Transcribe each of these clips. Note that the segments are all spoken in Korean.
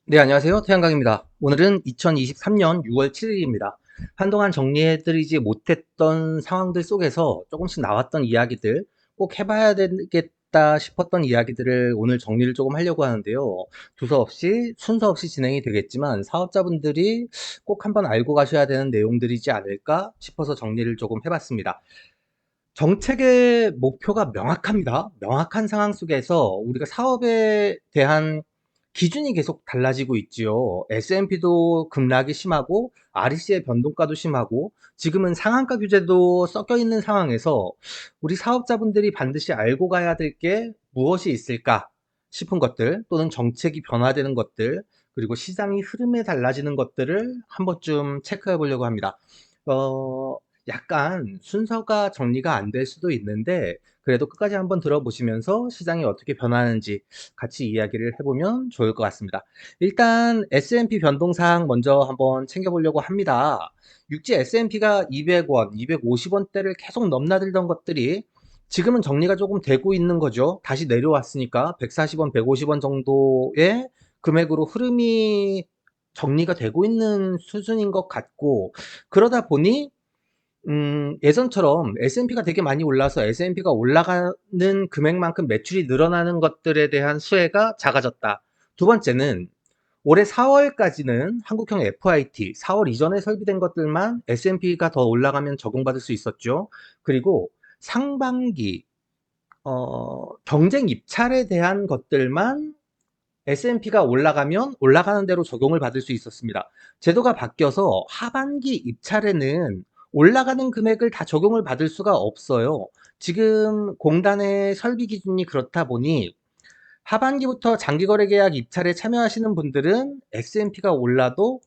네, 안녕하세요. 태양광입니다. 오늘은 2023년 6월 7일입니다. 한동안 정리해드리지 못했던 상황들 속에서 조금씩 나왔던 이야기들, 꼭 해봐야 되겠다 싶었던 이야기들을 오늘 정리를 조금 하려고 하는데요. 두서 없이, 순서 없이 진행이 되겠지만 사업자분들이 꼭 한번 알고 가셔야 되는 내용들이지 않을까 싶어서 정리를 조금 해봤습니다. 정책의 목표가 명확합니다. 명확한 상황 속에서 우리가 사업에 대한 기준이 계속 달라지고 있지요. S&P도 급락이 심하고 REC의 변동가도 심하고 지금은 상한가 규제도 섞여 있는 상황에서 우리 사업자분들이 반드시 알고 가야 될 게 무엇이 있을까 싶은 것들, 또는 정책이 변화되는 것들, 그리고 시장이 흐름에 달라지는 것들을 한 번쯤 체크해 보려고 합니다. 어, 약간 순서가 정리가 안 될 수도 있는데 그래도 끝까지 한번 들어보시면서 시장이 어떻게 변하는지 같이 이야기를 해보면 좋을 것 같습니다. 일단 S&P 변동사항 먼저 한번 챙겨보려고 합니다. 육지 S&P가 200원, 250원대를 계속 넘나들던 것들이 지금은 정리가 조금 되고 있는 거죠. 다시 내려왔으니까 140원, 150원 정도의 금액으로 흐름이 정리가 되고 있는 수준인 것 같고, 그러다 보니 예전처럼 S&P가 되게 많이 올라서 S&P가 올라가는 금액만큼 매출이 늘어나는 것들에 대한 수혜가 작아졌다. 두 번째는 올해 4월까지는 한국형 FIT, 4월 이전에 설비된 것들만 S&P가 더 올라가면 적용받을 수 있었죠. 그리고 상반기 경쟁 입찰에 대한 것들만 S&P가 올라가면 올라가는 대로 적용을 받을 수 있었습니다. 제도가 바뀌어서 하반기 입찰에는 올라가는 금액을 다 적용을 받을 수가 없어요. 지금 공단의 설비 기준이 그렇다 보니 하반기부터 장기거래 계약 입찰에 참여하시는 분들은 S&P가 올라도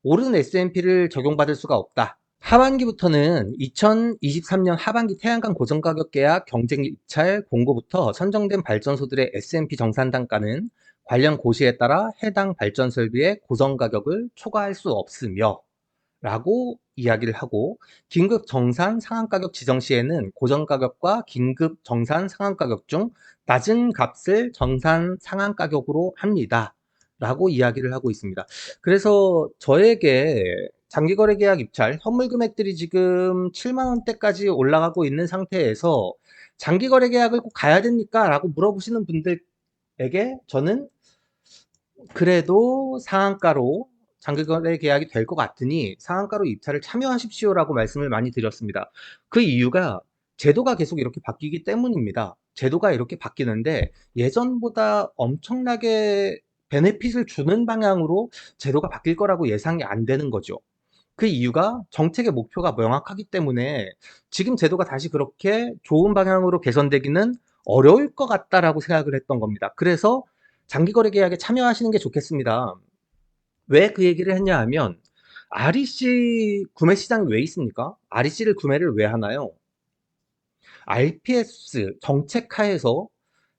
오른 S&P를 적용받을 수가 없다. 하반기부터는 2023년 하반기 태양광 고정가격 계약 경쟁 입찰 공고부터 선정된 발전소들의 S&P 정산 단가는 관련 고시에 따라 해당 발전 설비의 고정가격을 초과할 수 없으며 라고 이야기를 하고, 긴급 정산 상한가격 지정 시에는 고정가격과 긴급 정산 상한가격 중 낮은 값을 정산 상한가격으로 합니다. 라고 이야기를 하고 있습니다. 그래서 저에게 장기거래 계약 입찰 현물 금액들이 지금 7만 원대까지 올라가고 있는 상태에서 장기거래 계약을 꼭 가야 됩니까? 라고 물어보시는 분들에게 저는 그래도 상한가로 장기거래 계약이 될 것 같으니 상한가로 입찰을 참여하십시오라고 말씀을 많이 드렸습니다. 그 이유가 제도가 계속 이렇게 바뀌기 때문입니다. 제도가 이렇게 바뀌는데 예전보다 엄청나게 베네핏을 주는 방향으로 제도가 바뀔 거라고 예상이 안 되는 거죠. 그 이유가 정책의 목표가 명확하기 때문에 지금 제도가 다시 그렇게 좋은 방향으로 개선되기는 어려울 것 같다라고 생각을 했던 겁니다. 그래서 장기거래 계약에 참여하시는 게 좋겠습니다. 왜 그 얘기를 했냐 하면 REC 구매 시장이 왜 있습니까? REC를 구매를 왜 하나요? RPS 정책 하에서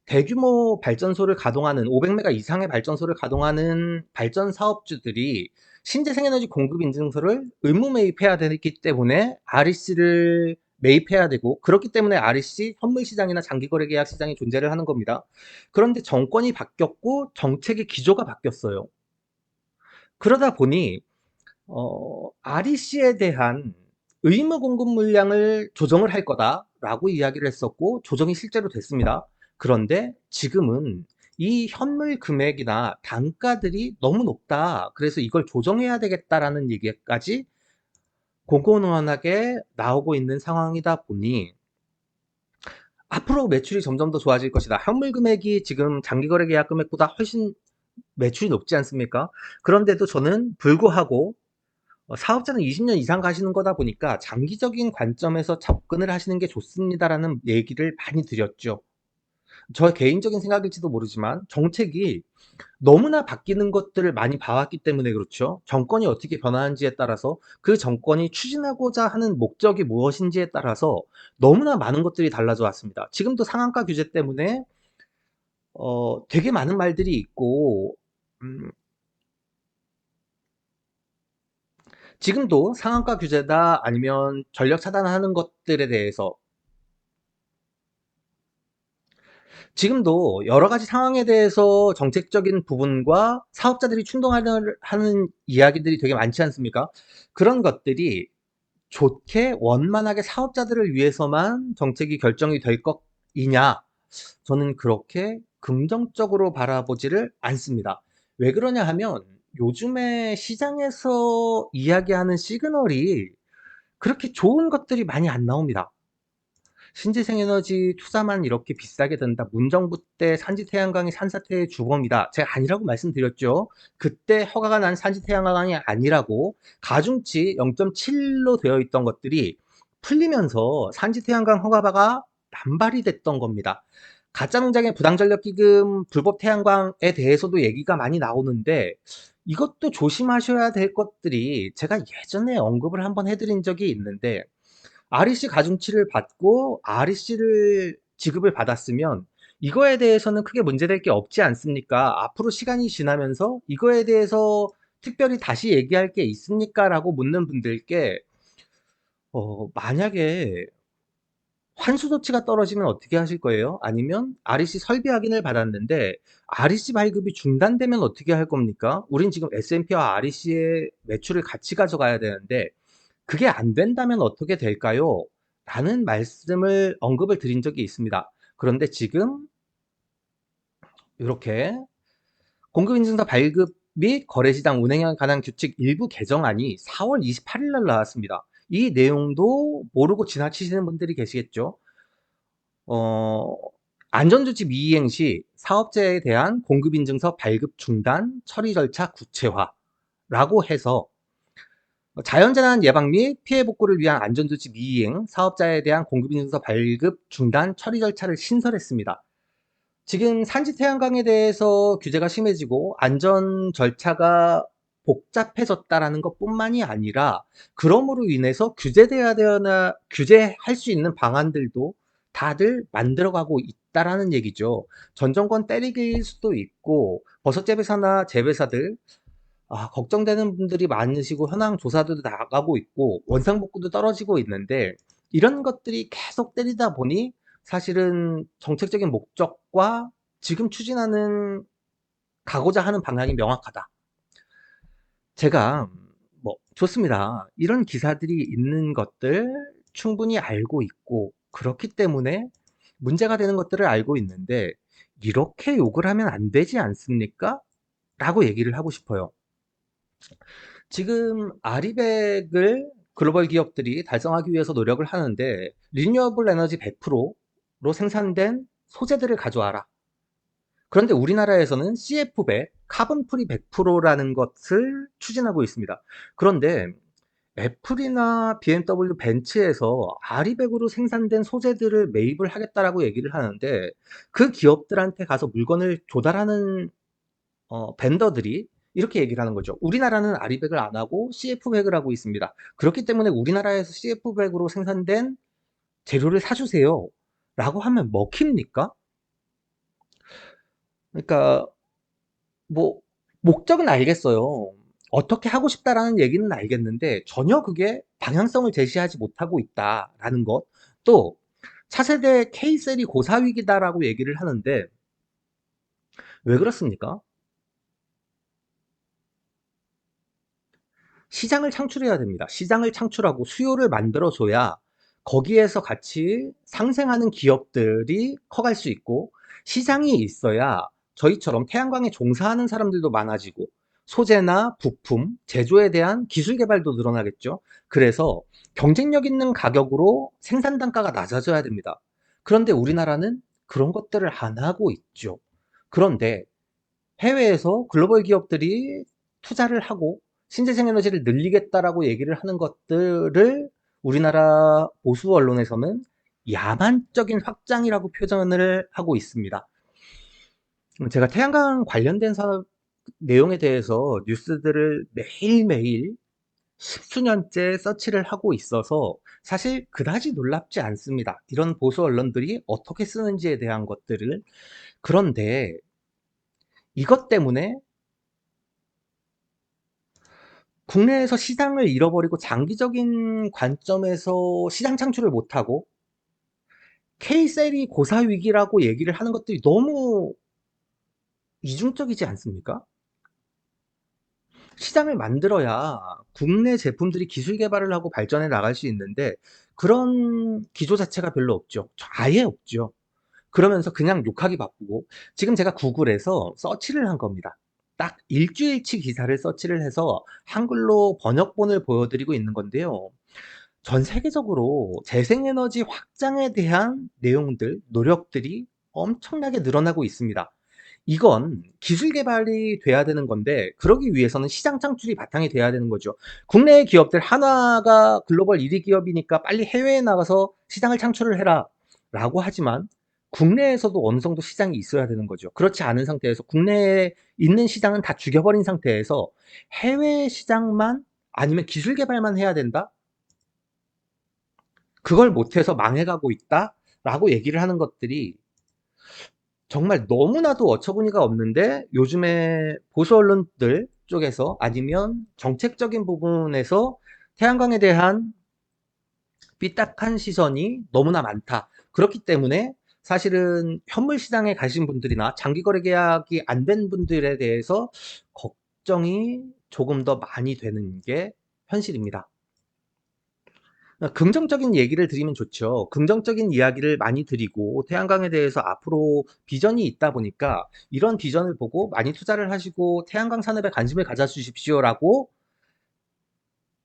대규모 발전소를 가동하는 500메가 이상의 발전소를 가동하는 발전 사업주들이 신재생에너지 공급 인증서를 의무 매입해야 되기 때문에 REC를 매입해야 되고, 그렇기 때문에 REC 현물 시장이나 장기거래 계약 시장이 존재를 하는 겁니다. 그런데 정권이 바뀌었고 정책의 기조가 바뀌었어요. 그러다 보니 REC에 대한 의무 공급 물량을 조정을 할 거다라고 이야기를 했었고 조정이 실제로 됐습니다. 그런데 지금은 이 현물 금액이나 단가들이 너무 높다. 그래서 이걸 조정해야 되겠다라는 얘기까지 공공연하게 나오고 있는 상황이다 보니 앞으로 매출이 점점 더 좋아질 것이다. 현물 금액이 지금 장기거래 계약 금액보다 훨씬 매출이 높지 않습니까? 그런데도 저는 불구하고 사업자는 20년 이상 가시는 거다 보니까 장기적인 관점에서 접근을 하시는 게 좋습니다라는 얘기를 많이 드렸죠. 저 개인적인 생각일지도 모르지만 정책이 너무나 바뀌는 것들을 많이 봐왔기 때문에 그렇죠. 정권이 어떻게 변하는지에 따라서 그 정권이 추진하고자 하는 목적이 무엇인지에 따라서 너무나 많은 것들이 달라져 왔습니다. 지금도 상한가 규제 때문에 되게 많은 말들이 있고, 음, 지금도 상한가 규제다 아니면 전력 차단하는 것들에 대해서 지금도 여러 가지 상황에 대해서 정책적인 부분과 사업자들이 충돌하는 하는 이야기들이 되게 많지 않습니까? 그런 것들이 좋게 원만하게 사업자들을 위해서만 정책이 결정이 될 것이냐? 저는 그렇게 긍정적으로 바라보지를 않습니다. 왜 그러냐 하면 요즘에 시장에서 이야기하는 시그널이 그렇게 좋은 것들이 많이 안 나옵니다. 신재생 에너지 투자만 이렇게 비싸게 든다. 문정부 때 산지 태양광이 산사태의 주범이다. 제가 아니라고 말씀드렸죠. 그때 허가가 난 산지 태양광이 아니라고 가중치 0.7로 되어 있던 것들이 풀리면서 산지 태양광 허가가 남발이 됐던 겁니다. 가짜농장의 부당전력기금, 불법 태양광에 대해서도 얘기가 많이 나오는데 이것도 조심하셔야 될 것들이 제가 예전에 언급을 한번 해드린 적이 있는데 REC 가중치를 받고 REC를 지급을 받았으면 이거에 대해서는 크게 문제될 게 없지 않습니까? 앞으로 시간이 지나면서 이거에 대해서 특별히 다시 얘기할 게 있습니까? 라고 묻는 분들께 만약에 환수 조치가 떨어지면 어떻게 하실 거예요? 아니면 REC 설비 확인을 받았는데 REC 발급이 중단되면 어떻게 할 겁니까? 우린 지금 S&P와 REC의 매출을 같이 가져가야 되는데 그게 안 된다면 어떻게 될까요? 라는 말씀을 언급을 드린 적이 있습니다. 그런데 지금 이렇게 공급인증서 발급 및 거래시장 운행에 관한 규칙 일부 개정안이 4월 28일 날 나왔습니다. 이 내용도 모르고 지나치시는 분들이 계시겠죠. 어, 안전조치 미이행 시 사업자에 대한 공급인증서 발급 중단 처리 절차 구체화라고 해서 자연재난 예방 및 피해 복구를 위한 안전조치 미이행, 사업자에 대한 공급인증서 발급 중단 처리 절차를 신설했습니다. 지금 산지 태양광에 대해서 규제가 심해지고 안전 절차가 복잡해졌다라는 것뿐만이 아니라 그럼으로 인해서 규제할 수 있는 방안들도 다들 만들어가고 있다라는 얘기죠. 전 정권 때리기일 수도 있고 버섯 재배사나 재배사들 걱정되는 분들이 많으시고 현황 조사도 나가고 있고 원상복구도 떨어지고 있는데 이런 것들이 계속 때리다 보니 사실은 정책적인 목적과 지금 추진하는 가고자 하는 방향이 명확하다. 제가 뭐 좋습니다. 이런 기사들이 있는 것들 충분히 알고 있고 그렇기 때문에 문제가 되는 것들을 알고 있는데 이렇게 욕을 하면 안 되지 않습니까? 라고 얘기를 하고 싶어요. 지금 아리백을 글로벌 기업들이 달성하기 위해서 노력을 하는데 리뉴어블 에너지 100%로 생산된 소재들을 가져와라. 그런데 우리나라에서는 CF100, 카본 프리 100%라는 것을 추진하고 있습니다. 그런데 애플이나 BMW, 벤츠에서 아리백으로 생산된 소재들을 매입을 하겠다라고 얘기를 하는데 그 기업들한테 가서 물건을 조달하는 벤더들이 이렇게 얘기를 하는 거죠. 우리나라는 아리백을 안 하고 CF100을 하고 있습니다. 그렇기 때문에 우리나라에서 CF100으로 생산된 재료를 사주세요. 라고 하면 먹힙니까? 그러니까 뭐 목적은 알겠어요. 어떻게 하고 싶다라는 얘기는 알겠는데 전혀 그게 방향성을 제시하지 못하고 있다라는 것. 또 차세대 K셀이 고사위기다라고 얘기를 하는데 왜 그렇습니까? 시장을 창출해야 됩니다. 시장을 창출하고 수요를 만들어줘야 거기에서 같이 상생하는 기업들이 커갈 수 있고 시장이 있어야 저희처럼 태양광에 종사하는 사람들도 많아지고 소재나 부품, 제조에 대한 기술 개발도 늘어나겠죠. 그래서 경쟁력 있는 가격으로 생산 단가가 낮아져야 됩니다. 그런데 우리나라는 그런 것들을 안 하고 있죠. 그런데 해외에서 글로벌 기업들이 투자를 하고 신재생 에너지를 늘리겠다라고 얘기를 하는 것들을 우리나라 보수 언론에서는 야만적인 확장이라고 표현을 하고 있습니다. 제가 태양광 관련된 산업 내용에 대해서 뉴스들을 매일매일 십수년째 서치를 하고 있어서 사실 그다지 놀랍지 않습니다. 이런 보수 언론들이 어떻게 쓰는지에 대한 것들을. 그런데 이것 때문에 국내에서 시장을 잃어버리고 장기적인 관점에서 시장 창출을 못하고 K셀이 고사 위기라고 얘기를 하는 것들이 너무 이중적이지 않습니까? 시장을 만들어야 국내 제품들이 기술 개발을 하고 발전해 나갈 수 있는데 그런 기조 자체가 별로 없죠. 아예 없죠. 그러면서 그냥 욕하기 바쁘고 지금 제가 구글에서 서치를 한 겁니다. 딱 일주일치 기사를 서치를 해서 한글로 번역본을 보여드리고 있는 건데요. 전 세계적으로 재생에너지 확장에 대한 내용들, 노력들이 엄청나게 늘어나고 있습니다. 이건 기술 개발이 돼야 되는 건데 그러기 위해서는 시장 창출이 바탕이 돼야 되는 거죠. 국내 기업들 한화가 글로벌 1위 기업이니까 빨리 해외에 나가서 시장을 창출을 해라 라고 하지만 국내에서도 어느 정도 시장이 있어야 되는 거죠. 그렇지 않은 상태에서 국내에 있는 시장은 다 죽여버린 상태에서 해외 시장만 아니면 기술 개발만 해야 된다? 그걸 못해서 망해가고 있다라고 얘기를 하는 것들이 정말 너무나도 어처구니가 없는데 요즘에 보수 언론들 쪽에서 아니면 정책적인 부분에서 태양광에 대한 삐딱한 시선이 너무나 많다. 그렇기 때문에 사실은 현물 시장에 가신 분들이나 장기 거래 계약이 안 된 분들에 대해서 걱정이 조금 더 많이 되는 게 현실입니다. 긍정적인 얘기를 드리면 좋죠. 긍정적인 이야기를 많이 드리고 태양광에 대해서 앞으로 비전이 있다 보니까 이런 비전을 보고 많이 투자를 하시고 태양광 산업에 관심을 가져주십시오라고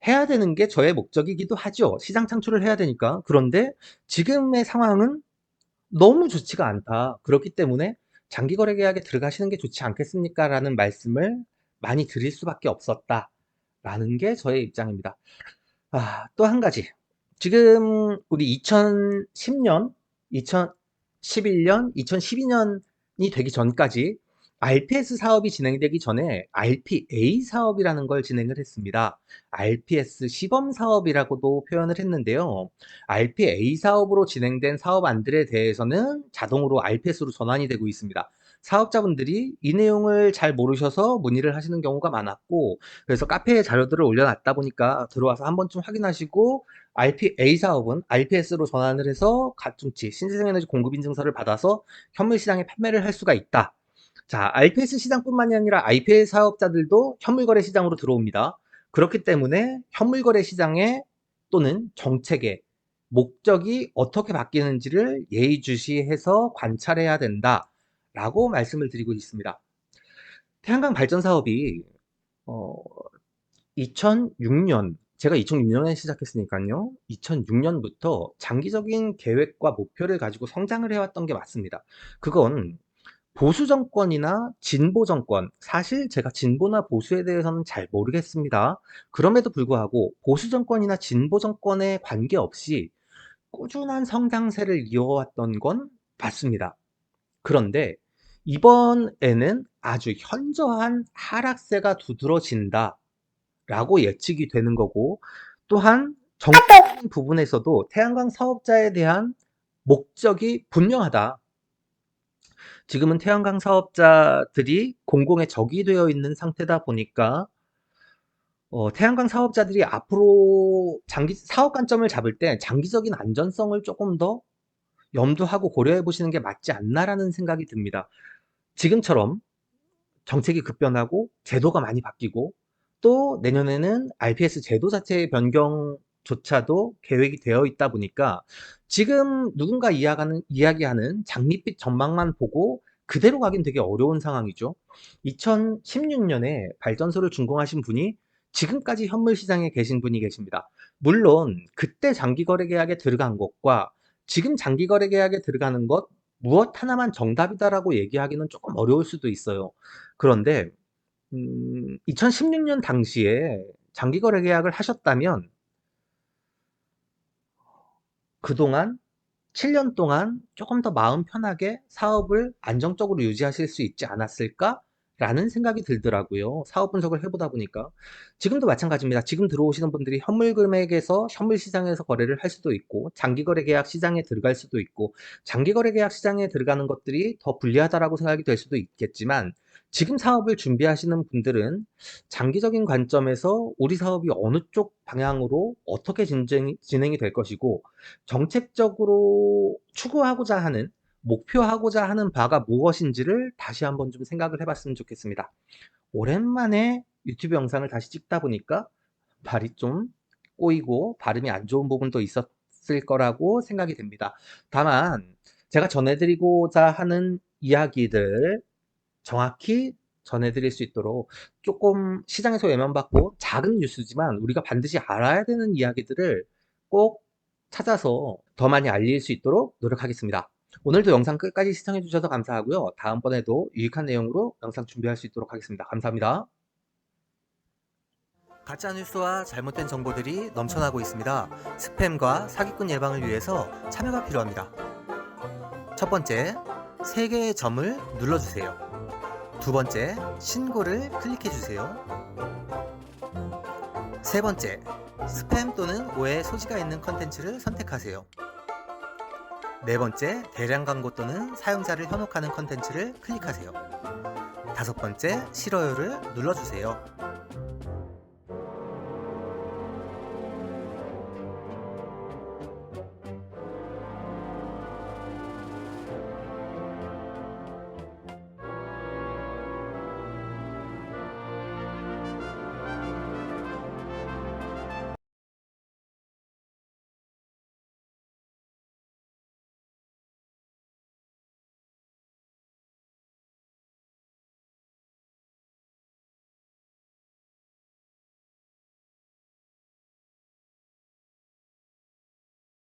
해야 되는 게 저의 목적이기도 하죠. 시장 창출을 해야 되니까. 그런데 지금의 상황은 너무 좋지가 않다. 그렇기 때문에 장기 거래 계약에 들어가시는 게 좋지 않겠습니까? 라는 말씀을 많이 드릴 수밖에 없었다. 라는 게 저의 입장입니다. 또 한 가지. 지금 우리 2010년, 2011년, 2012년이 되기 전까지 RPS 사업이 진행되기 전에 RPA 사업이라는 걸 진행을 했습니다. RPS 시범 사업이라고도 표현을 했는데요. RPA 사업으로 진행된 사업안들에 대해서는 자동으로 RPS로 전환이 되고 있습니다. 사업자분들이 이 내용을 잘 모르셔서 문의를 하시는 경우가 많았고, 그래서 카페에 자료들을 올려놨다 보니까 들어와서 한 번쯤 확인하시고 RPA 사업은 RPS로 전환을 해서 가중치 신재생에너지 공급 인증서를 받아서 현물 시장에 판매를 할 수가 있다. 자, RPS 시장뿐만이 아니라 IPA 사업자들도 현물 거래 시장으로 들어옵니다. 그렇기 때문에 현물 거래 시장에 또는 정책의 목적이 어떻게 바뀌는지를 예의주시해서 관찰해야 된다라고 말씀을 드리고 있습니다. 태양광 발전 사업이 어, 2006년, 제가 2006년에 시작했으니까요. 2006년부터 장기적인 계획과 목표를 가지고 성장을 해왔던 게 맞습니다. 그건 보수 정권이나 진보 정권, 사실 제가 진보나 보수에 대해서는 잘 모르겠습니다. 그럼에도 불구하고 보수 정권이나 진보 정권에 관계없이 꾸준한 성장세를 이어왔던 건 맞습니다. 그런데 이번에는 아주 현저한 하락세가 두드러진다. 라고 예측이 되는 거고, 또한 정책적인 부분에서도 태양광 사업자에 대한 목적이 분명하다. 지금은 태양광 사업자들이 공공의 적이 되어 있는 상태다 보니까 태양광 사업자들이 앞으로 장기 사업 관점을 잡을 때 장기적인 안전성을 조금 더 염두하고 고려해 보시는 게 맞지 않나라는 생각이 듭니다. 지금처럼 정책이 급변하고 제도가 많이 바뀌고 또 내년에는 RPS 제도 자체의 변경조차도 계획이 되어 있다 보니까 지금 누군가 이야기하는 장밋빛 전망만 보고 그대로 가긴 되게 어려운 상황이죠. 2016년에 발전소를 준공하신 분이 지금까지 현물 시장에 계신 분이 계십니다. 물론 그때 장기거래 계약에 들어간 것과 지금 장기거래 계약에 들어가는 것 무엇 하나만 정답이다라고 얘기하기는 조금 어려울 수도 있어요. 그런데 2016년 당시에 장기 거래 계약을 하셨다면 그동안 7년 동안 조금 더 마음 편하게 사업을 안정적으로 유지하실 수 있지 않았을까? 라는 생각이 들더라고요. 사업 분석을 해보다 보니까. 지금도 마찬가지입니다. 지금 들어오시는 분들이 현물 금액에서 현물 시장에서 거래를 할 수도 있고, 장기 거래 계약 시장에 들어갈 수도 있고, 장기 거래 계약 시장에 들어가는 것들이 더 불리하다라고 생각이 될 수도 있겠지만, 지금 사업을 준비하시는 분들은 장기적인 관점에서 우리 사업이 어느 쪽 방향으로 어떻게 진행이 될 것이고, 정책적으로 추구하고자 하는 목표하고자 하는 바가 무엇인지를 다시 한번 좀 생각을 해봤으면 좋겠습니다. 오랜만에 유튜브 영상을 다시 찍다 보니까 발이 좀 꼬이고 발음이 안 좋은 부분도 있었을 거라고 생각이 됩니다. 다만 제가 전해드리고자 하는 이야기들 정확히 전해드릴 수 있도록 조금 시장에서 외면받고 작은 뉴스지만 우리가 반드시 알아야 되는 이야기들을 꼭 찾아서 더 많이 알릴 수 있도록 노력하겠습니다. 오늘도 영상 끝까지 시청해 주셔서 감사하고요. 다음번에도 유익한 내용으로 영상 준비할 수 있도록 하겠습니다. 감사합니다. 가짜 뉴스와 잘못된 정보들이 넘쳐나고 있습니다. 스팸과 사기꾼 예방을 위해서 참여가 필요합니다. 첫 번째, 3개의 점을 눌러주세요. 두 번째, 신고를 클릭해주세요. 세 번째, 스팸 또는 오해의 소지가 있는 컨텐츠를 선택하세요. 네 번째, 대량 광고 또는 사용자를 현혹하는 컨텐츠를 클릭하세요. 다섯 번째, 싫어요를 눌러주세요.